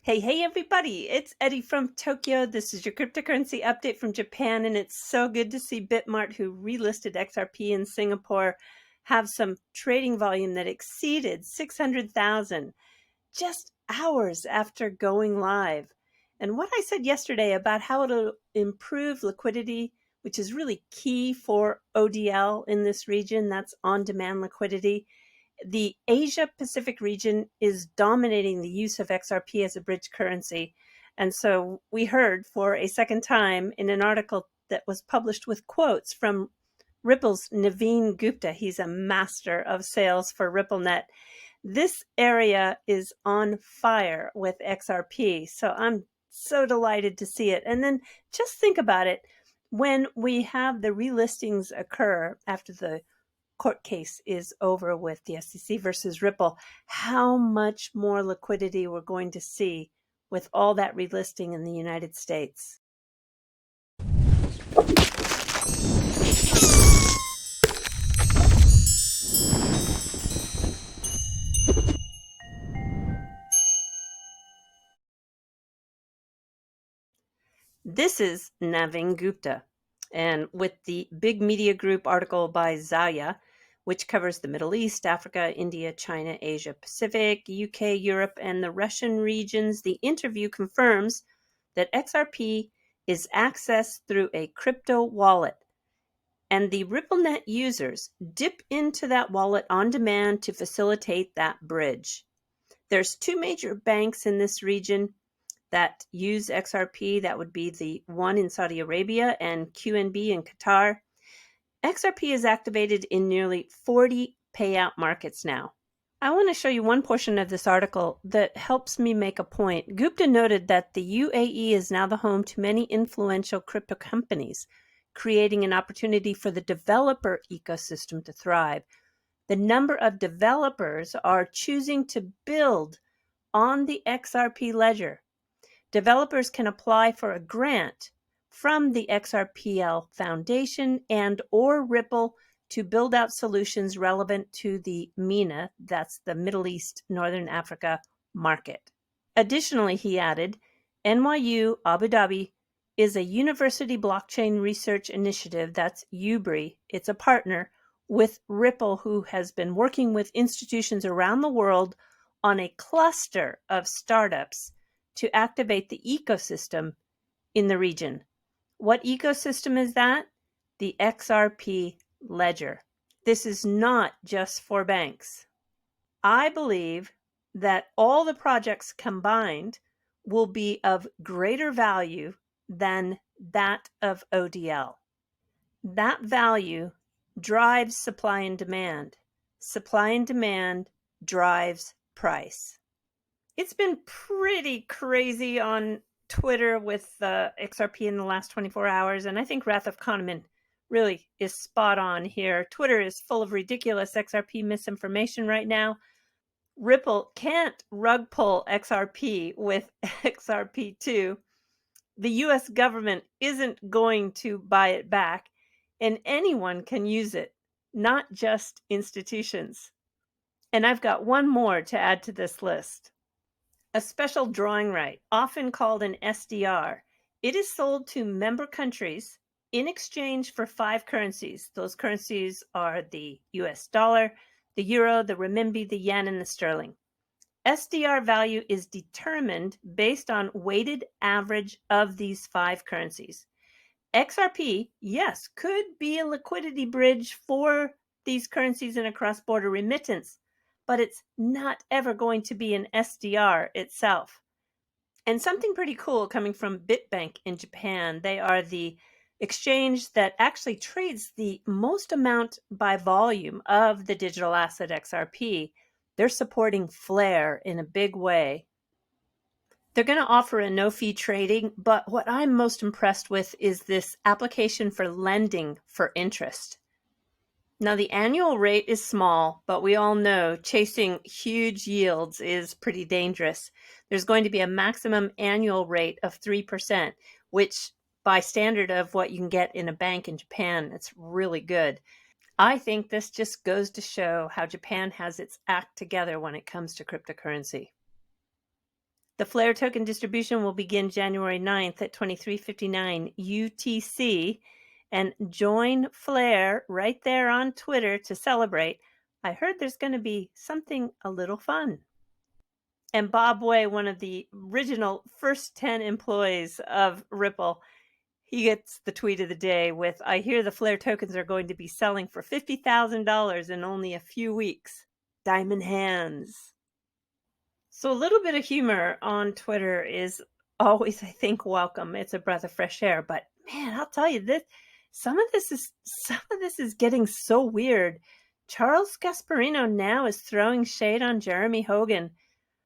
Hey, everybody, it's Eddie from Tokyo. This is your cryptocurrency update from Japan, and it's so good to see Bitmart, who relisted XRP in Singapore, have some trading volume that exceeded 600,000 just hours after going live. And what I said yesterday about how it'll improve liquidity, which is really key for ODL in this region, that's on-demand liquidity. The Asia Pacific region is dominating the use of XRP as a bridge currency. And so we heard for a second time in an article that was published with quotes from Ripple's Naveen Gupta. He's a master of sales for RippleNet. This area is on fire with XRP. So I'm so delighted to see it. And then just think about it. When we have the relistings occur after the court case is over with the SEC versus Ripple, how much more liquidity we're going to see with all that relisting in the United States. This is Naveen Gupta, and with the Big Media Group article by Zaya, which covers the Middle East, Africa, India, China, Asia Pacific, UK, Europe, and the Russian regions, the interview confirms that XRP is accessed through a crypto wallet, and the RippleNet users dip into that wallet on demand to facilitate that bridge. There's two major banks in this region that use XRP. That would be the one in Saudi Arabia and QNB in Qatar. XRP is activated in nearly 40 payout markets now. I want to show you one portion of this article that helps me make a point. Gupta noted that the UAE is now the home to many influential crypto companies, creating an opportunity for the developer ecosystem to thrive. The number of developers are choosing to build on the XRP ledger. Developers can apply for a grant from the XRPL Foundation and or Ripple to build out solutions relevant to the MENA, that's the Middle East, Northern Africa market. Additionally, he added, NYU Abu Dhabi is a university blockchain research initiative, that's UBRI. It's a partner with Ripple, who has been working with institutions around the world on a cluster of startups to activate the ecosystem in the region. What ecosystem is that? The XRP ledger. This is not just for banks. I believe that all the projects combined will be of greater value than that of ODL. That value drives supply and demand. Supply and demand drives price. It's been pretty crazy on Twitter with XRP in the last 24 hours, and I think Wrath of Kahneman really is spot on here. Twitter is full of ridiculous XRP misinformation right now. Ripple can't rug pull XRP with XRP2. The US government isn't going to buy it back, and anyone can use it, not just institutions. And I've got one more to add to this list. A special drawing right, often called an SDR. It is sold to member countries in exchange for 5 currencies. Those currencies are the US dollar, the euro, the renminbi, the yen, and the sterling. SDR value is determined based on weighted average of these 5 currencies. XRP, yes, could be a liquidity bridge for these currencies in a cross-border remittance, but it's not ever going to be an SDR itself. And something pretty cool coming from Bitbank in Japan. They are the exchange that actually trades the most amount by volume of the digital asset XRP. They're supporting Flare in a big way. They're going to offer a no-fee trading, but what I'm most impressed with is this application for lending for interest. Now, the annual rate is small, but we all know chasing huge yields is pretty dangerous. There's going to be a maximum annual rate of 3%, which by standard of what you can get in a bank in Japan, it's really good. I think this just goes to show how Japan has its act together when it comes to cryptocurrency. The Flare token distribution will begin January 9th at 23:59 UTC. And join Flare right there on Twitter to celebrate. I heard there's going to be something a little fun. And Bob Way, one of the original first 10 employees of Ripple, he gets the tweet of the day with, "I hear the Flare tokens are going to be selling for $50,000 in only a few weeks. Diamond hands." So a little bit of humor on Twitter is always, I think, welcome. It's a breath of fresh air. But man, I'll tell you this, some of this is getting so weird. Charles Gasparino now is throwing shade on Jeremy Hogan.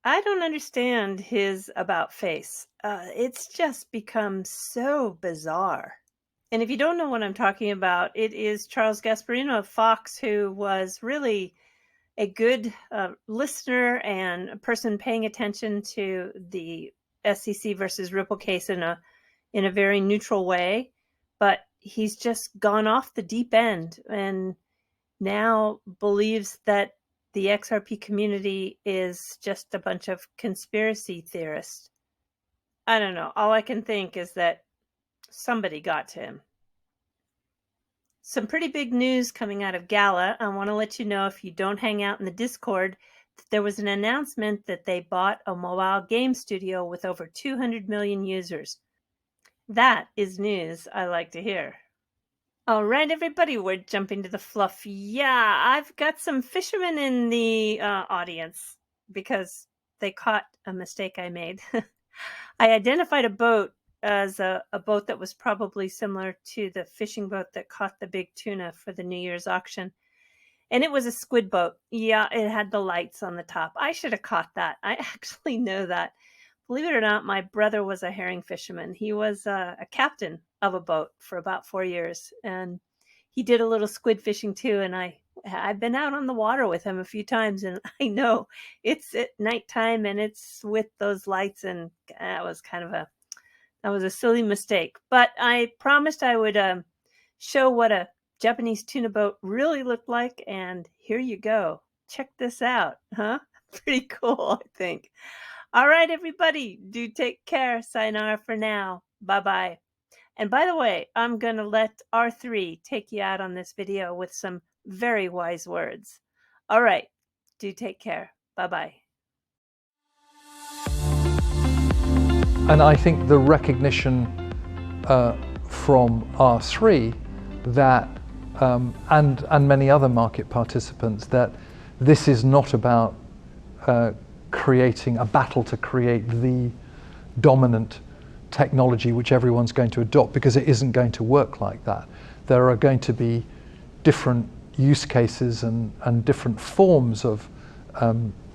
I don't understand his about face. It's just become so bizarre. And if you don't know what I'm talking about, it is Charles Gasparino of Fox, who was really a good listener and a person paying attention to the SEC versus Ripple case in a very neutral way. But he's just gone off the deep end and now believes that the XRP community is just a bunch of conspiracy theorists. I don't know. All I can think is that somebody got to him. Some pretty big news coming out of GALA. I want to let you know, if you don't hang out in the Discord, that there was an announcement that they bought a mobile game studio with over 200 million users. That is news I like to hear. All right, everybody, we're jumping to the fluff. Yeah, I've got some fishermen in the audience because they caught a mistake I made. I identified a boat as a boat that was probably similar to the fishing boat that caught the big tuna for the New Year's auction. And it was a squid boat. Yeah, it had the lights on the top. I should have caught that. I actually know that. Believe it or not, my brother was a herring fisherman. He was a captain of a boat for about 4 years. And he did a little squid fishing too. And I've been out on the water with him a few times. And I know it's at nighttime and it's with those lights. And that was a silly mistake. But I promised I would show what a Japanese tuna boat really looked like. And here you go. Check this out. Huh? Pretty cool, I think. All right, everybody, do take care. Sayonara for now. Bye-bye. And by the way, I'm going to let R3 take you out on this video with some very wise words. All right, do take care. Bye-bye. And I think the recognition from R3 that, and many other market participants, that this is not about creating a battle to create the dominant technology which everyone's going to adopt, because it isn't going to work like that. There are going to be different use cases and different forms of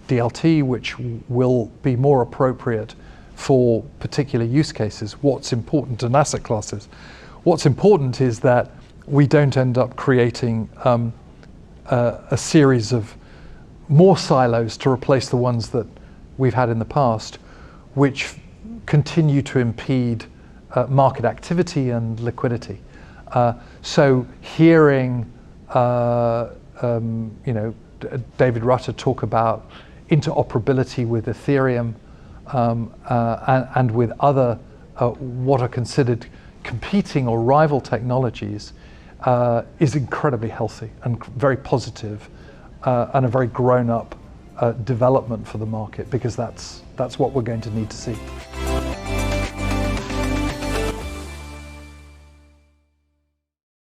DLT which will be more appropriate for particular use cases. What's important in asset classes? What's important is that we don't end up creating a series of more silos to replace the ones that we've had in the past, which continue to impede market activity and liquidity. So hearing David Rutter talk about interoperability with Ethereum and with other what are considered competing or rival technologies is incredibly healthy and very positive, and a very grown-up development for the market, because that's what we're going to need to see.